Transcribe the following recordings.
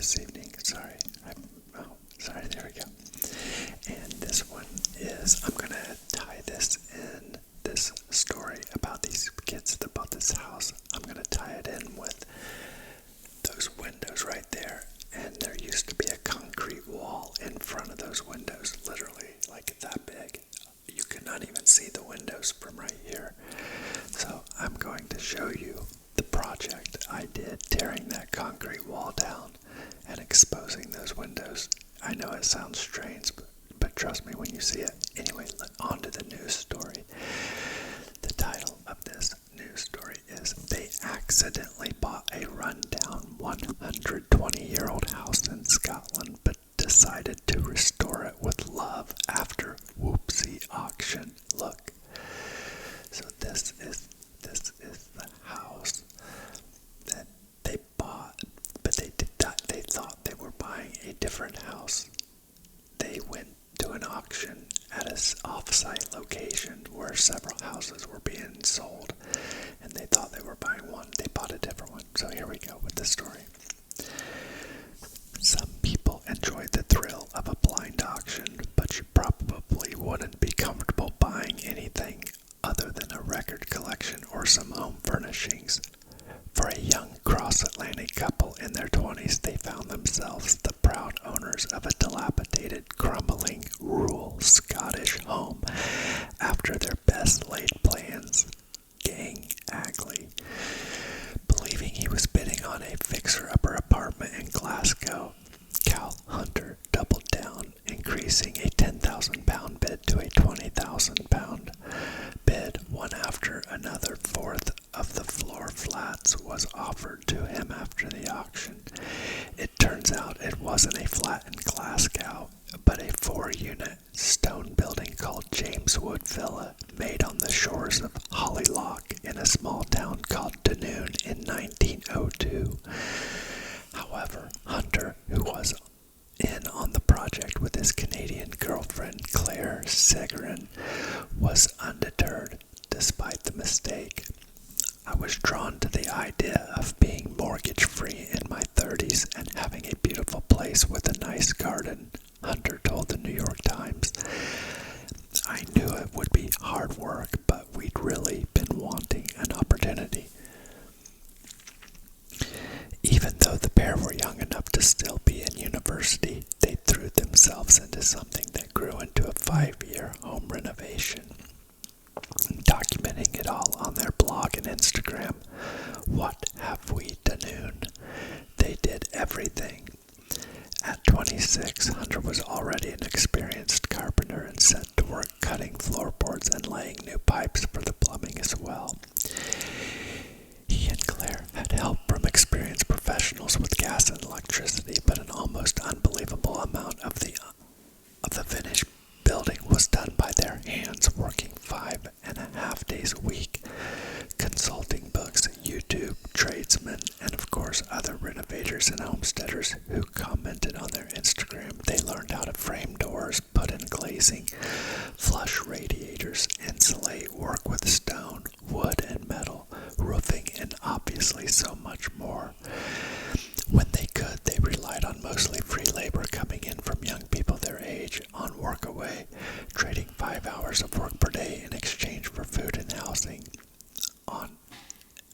this evening. Sorry, there we go. And this one is, I'm going to tie this in, this story about these kids that bought this house. I'm going to tie it in with those windows right there. And there used to be a concrete wall in front of those windows, literally like that big. You could not even see the windows from right here. So I'm going to show you the project I did tearing that concrete wall down and exposing those windows. I know it sounds strange, but trust me when you see it. Anyway, on to the news story. The title of this news story is They Accidentally Bought a Rundown 120-year-old House in Scotland but Decided to Restore It with Love After Whoopsie Auction. Look. So this is the house that they bought, but they thought they were buying a different house. They went to an auction at an off-site location where several houses were being sold, and they thought they were buying one. They bought a different one. So here we go with the story. Some people enjoy the thrill of a blind auction, but you probably wouldn't be comfortable buying anything other than a record collection or some home furnishings. For a young cross-Atlantic couple in their 20s, they found themselves the proud owners of a dilapidated, crumbling, rural Scottish home after their best-laid plans. Gang Agley, believing he was bidding on a fixer-upper apartment in Glasgow, Cal Hunter doubled down, increasing a £10,000 bid to a £20,000 bid. One after another, fourth of the floor flats was offered to him after the auction. It turns out it wasn't a flat in Glasgow, but a 4-unit stone building called Jameswood Villa, made on the shores of Holyloch in a small town called Dunoon in 1902. However, Hunter, who was in on the project with his Canadian girlfriend Claire Seguin, was undeterred despite the mistake. I was drawn to the idea of being mortgage-free in my 30s and having a beautiful place with a nice garden, Hunter told the New York Times. I knew it would be hard work, but we'd really been wanting an opportunity. Even though the pair were young enough to still be in university, they threw themselves into something that grew into a 5-year home renovation. Documenting it all on their blog and Instagram, What Have We Dunoon? They did everything. At 26, Hunter was already an experienced carpenter and set to work cutting floorboards and laying new pipes for the plumbing as well. He and Claire had help from experienced professionals with gas and electricity, but an almost unbelievable amount of the finished building was done by their hands, working 5.5 days a week, consulting books, YouTube, tradesmen, and of course other renovators and homesteaders who commented on their Instagram. They learned how to frame doors, put in glazing, flush radiators, insulate, work with stone, wood, and metal, roofing, and obviously so much more. When they could, they relied on mostly free labor coming in from young people their age on workaway, trading 5 hours of work per day in exchange for food and housing on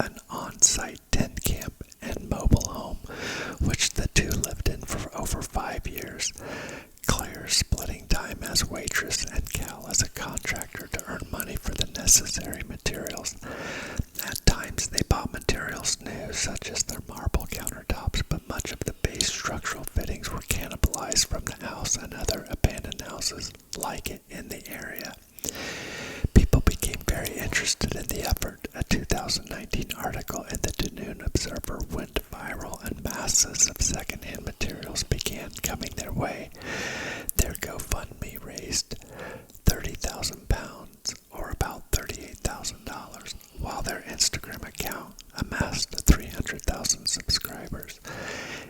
an on-site tent camp and mobile home, which the two lived in for over 5 years. Claire splitting time as waitress and Cal as a contractor to earn money for the necessary materials. At times they bought materials new, such as their marble countertops, but much of the base structural fittings were cannibalized from the house and other abandoned houses like it in the area. People became very interested in the effort. A 2019 article in the Dunoon Observer went viral and masses of secondhand materials began coming their way. Their GoFundMe raised £30,000, or about $38,000, while their Instagram account amassed 300,000 subscribers.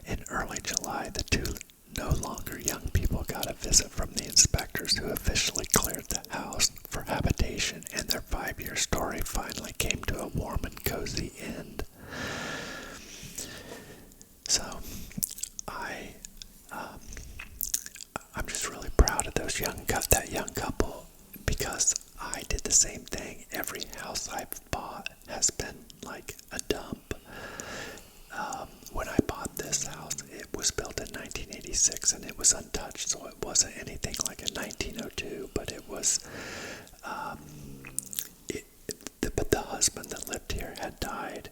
In early July, the two no longer young people got a visit from the inspectors who officially cleared the house for habitation, and their 5-year story finally came to a warm and cozy end. So, I that young couple, because I did the same thing. Every house I've bought has been like a dump. When I bought this house, it was built in 1986 and it was untouched, so it wasn't anything like a 1902, but it was, but the husband that lived here had died,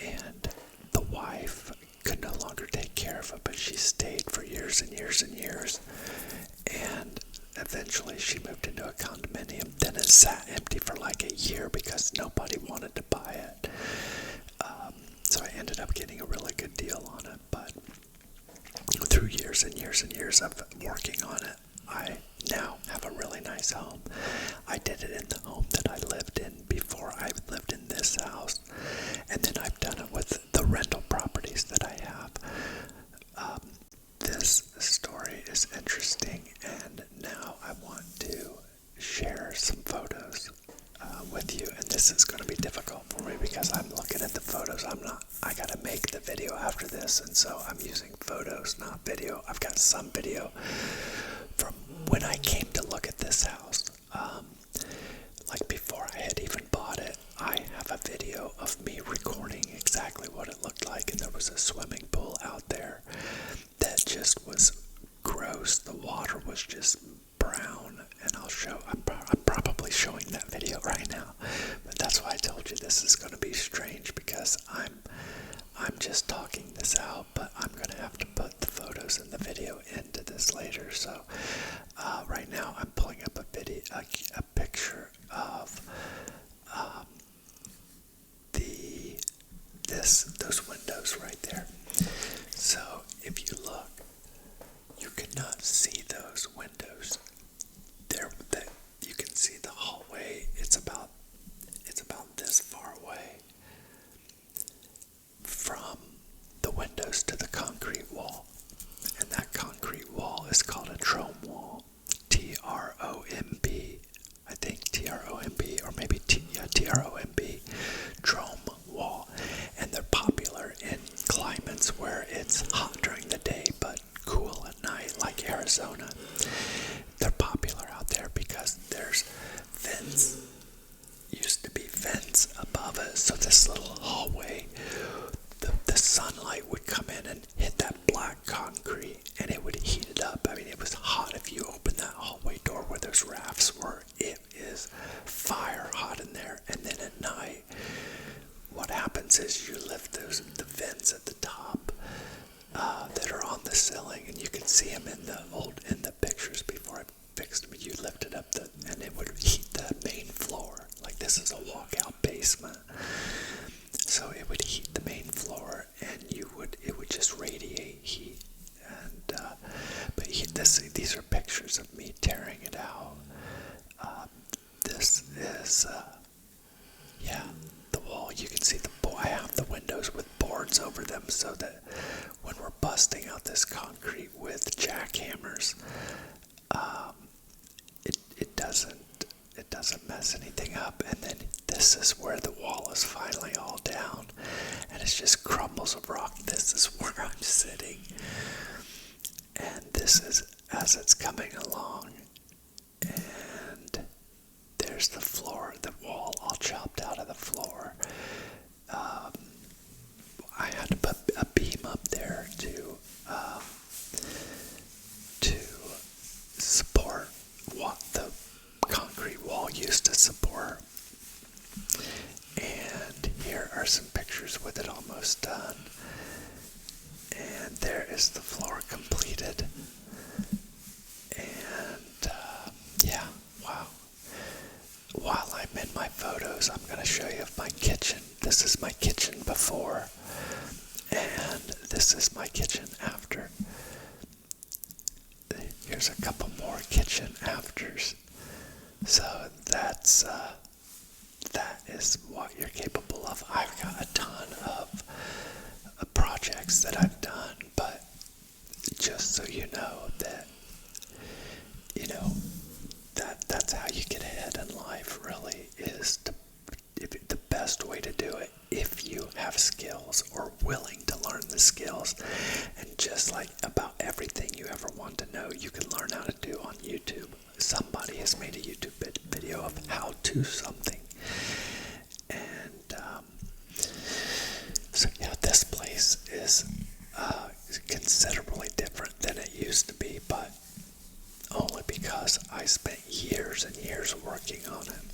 and the wife could no longer take care of it, but she stayed for years and years and years, and eventually she moved into a condominium. Then it sat empty for like a year because nobody wanted to buy it. So I ended up getting a really good deal on it, but through years and years and years of working on it, I now have a really nice home. I did it in the home that I lived in before I lived in this house, and then I've done it with the rental properties that I have. This story is interesting, and now I want to share some photos with you, and this is going to be difficult for me because I'm looking at the photos. I got to make the video after this, and so I'm using photos, not video. I've got some video from when I came to look at this house. Like before I had even bought it, I have a video of me recording exactly what it looked like, and there was a swimming pool out there that just was gross. The water was just brown, and I'm probably showing that video right now, but that's why I told you this is going to be strange, because I'm just talking this out, but I'm going to have to put the photos and the video into this later. So right now I'm pulling up a picture of those windows right there. So if you look, you cannot see those windows. You can see the hallway. It's about this far away from the windows to the concrete wall, and that concrete wall is called a trombe wall. Tromb. I think Tromb, or maybe Tromb, trombe wall, and they're popular in climates where it's hot during the day but cool at night, like Arizona. They're popular out there because there's vents, used to be vents above it, so this little hallway, the sunlight would come in and hit that black concrete, and it would heat it up. I mean, it was hot. If you open that hallway door where those rafts were, it is fire hot in there. And then at night, what happens is you lift the vents at the top that are on the ceiling, and you can see them in the pictures before I fixed them. You lift it up, and it would heat the main floor. Like, this is a walkout basement, so it would heat the main floor, and it would just radiate heat. And these are pictures of me tearing it out. This is the wall. You can see I have the windows with boards over them, so that when we're busting out this concrete with jackhammers, it doesn't mess anything up. And then this is where the wall is finally all down, and it's just crumbles of rock. This is where I'm sitting, and this is as it's coming along, and there's the floor, the wall all chopped out of the floor. I had to put a beam up there to support what the concrete wall used to support. And here are some pictures with it almost done. And there is the floor completed. And wow. While I'm in my photos, I'm going to show you my kitchen. This is my kitchen before, and this is my kitchen after. Here's a couple more kitchen afters. So that is what you're capable of. I've got a ton of projects that I've done, but just so you know that, that's how you get ahead in life, really, is the best way to do it, if you have skills, or willing to learn the skills. And just like about everything you ever want to know, you can learn how to do on YouTube. Somebody has made a YouTube video of how to something. And so yeah, this place is considerably different than it used to be, but only because I spent years and years working on it.